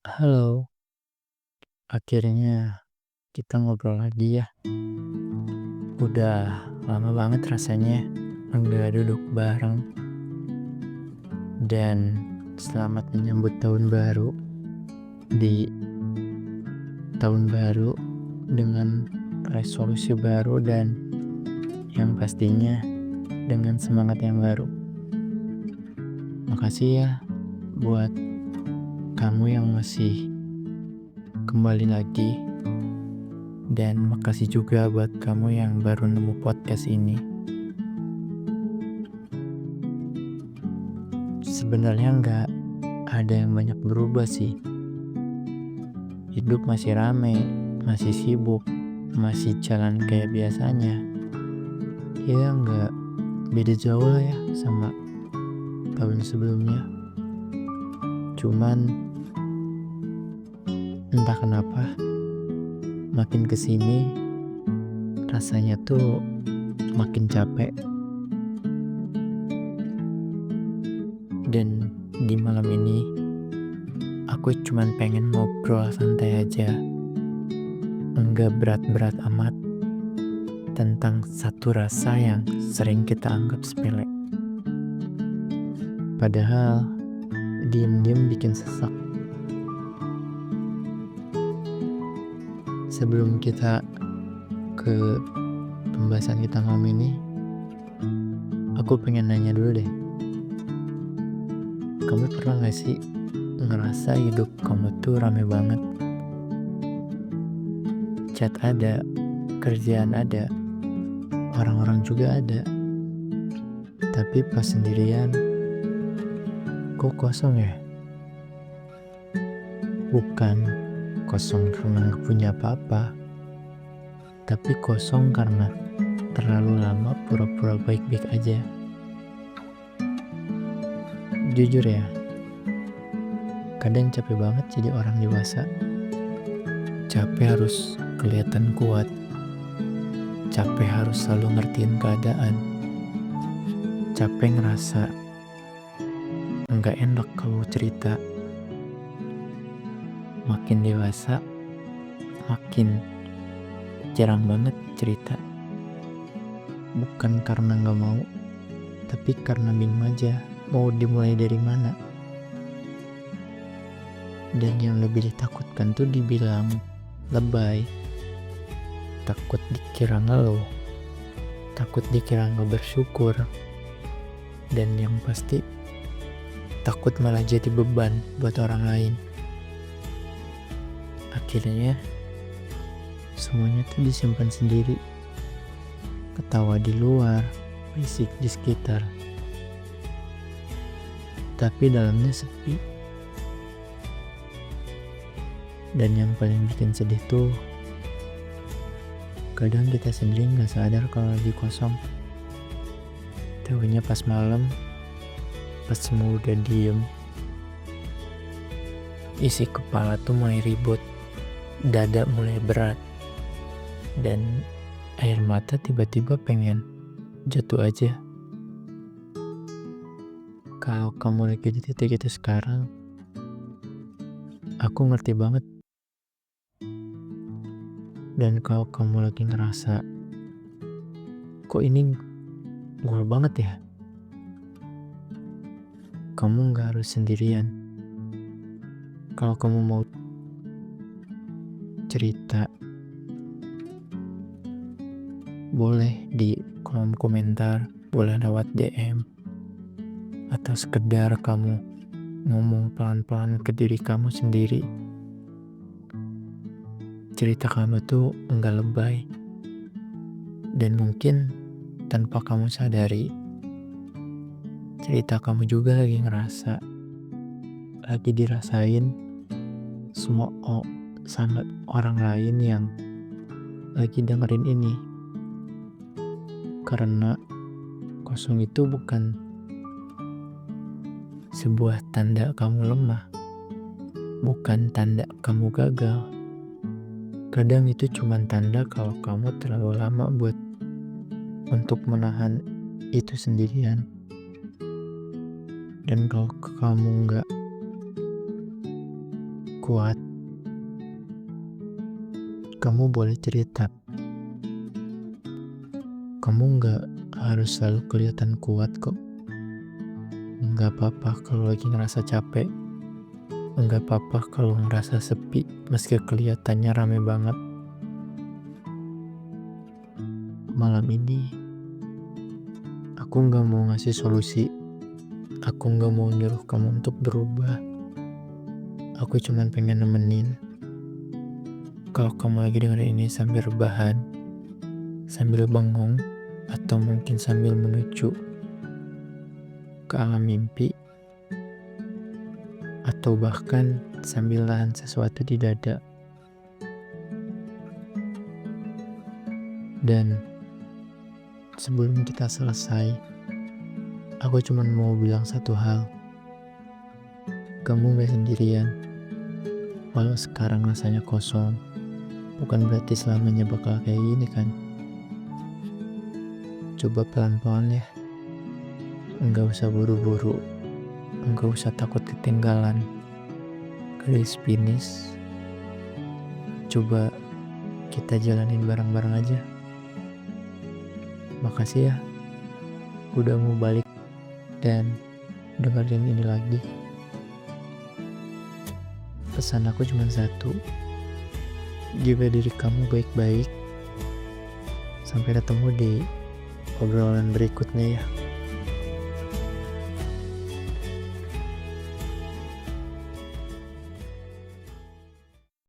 Halo, akhirnya kita ngobrol lagi ya. Udah lama banget rasanya enggak duduk bareng. Dan selamat menyambut tahun baru. Di tahun baru dengan resolusi baru dan yang pastinya dengan semangat yang baru. Makasih ya buat kamu yang masih kembali lagi. Dan makasih juga buat kamu yang baru nemu podcast ini. Sebenarnya nggak ada yang banyak berubah sih. Hidup masih rame, masih sibuk, masih jalan kayak biasanya. Ya nggak beda jauh lah ya sama tahun sebelumnya. Cuman entah kenapa makin kesini rasanya tuh makin capek. Dan di malam ini aku cuman pengen ngobrol santai aja, enggak berat-berat amat, tentang satu rasa yang sering kita anggap sepele. Padahal diem-diem bikin sesak. Sebelum kita ke pembahasan kita malam ini, aku pengen nanya dulu deh. Kamu pernah gak sih ngerasa hidup kamu tuh rame banget? Chat ada, kerjaan ada, orang-orang juga ada. Tapi pas sendirian, kok kosong ya? Bukan kosong karena gak punya apa-apa, tapi kosong karena terlalu lama pura-pura baik-baik aja. Jujur ya, kadang capek banget jadi orang dewasa. Capek harus kelihatan kuat. Capek harus selalu ngertiin keadaan. Capek ngerasa nggak enak kalau cerita. Makin dewasa, makin jarang banget cerita. Bukan karena nggak mau, tapi karena bingung aja mau dimulai dari mana. Dan yang lebih ditakutkan tuh dibilang lebay. Takut dikira ngeluh, takut dikira nggak bersyukur, dan yang pasti takut malah jadi beban buat orang lain. Akhirnya semuanya tuh disimpan sendiri. Ketawa di luar, berisik di sekitar, tapi dalamnya sepi. Dan yang paling bikin sedih tuh kadang kita sendiri gak sadar kalau lagi kosong. Tahunya pas malam, pas semua udah diem, isi kepala tuh mulai ribut, dada mulai berat, dan air mata tiba-tiba pengen jatuh aja. Kalau kamu lagi di titik itu sekarang, aku ngerti banget. Dan kalau kamu lagi ngerasa, kok ini gue banget ya? Kamu gak harus sendirian. Kalau kamu mau cerita, boleh di kolom komentar, boleh lewat DM, atau sekedar kamu ngomong pelan-pelan ke diri kamu sendiri. Cerita kamu tuh enggak lebay. Dan mungkin tanpa kamu sadari, cerita kamu juga lagi ngerasa, lagi dirasain sama orang lain yang lagi dengerin ini. Karena kosong itu bukan sebuah tanda kamu lemah, bukan tanda kamu gagal. Kadang itu cuma tanda kalau kamu terlalu lama untuk menahan itu sendirian. Dan kalau kamu nggak kuat, kamu boleh cerita. Kamu nggak harus selalu kelihatan kuat kok. Nggak apa-apa kalau lagi ngerasa capek. Nggak apa-apa kalau ngerasa sepi meski kelihatannya rame banget. Malam ini, aku nggak mau ngasih solusi. Aku nggak mau nyuruh kamu untuk berubah. Aku cuman pengen nemenin. Kalau kamu lagi dengerin ini sambil rebahan, sambil bengong, atau mungkin sambil menuju ke alam mimpi, atau bahkan sambil nahan sesuatu di dada. Dan sebelum kita selesai, aku cuma mau bilang satu hal. Kamu gak sendirian. Walau sekarang rasanya kosong, bukan berarti selamanya bakal kayak gini kan. Coba pelan-pelan ya. Enggak usah buru-buru. Enggak usah takut ketinggalan. Garis finish. Coba kita jalanin bareng-bareng aja. Makasih ya udah mau balik dan dengerin ini lagi. Pesan aku cuma satu, jaga diri kamu baik-baik. Sampai ketemu di obrolan berikutnya ya.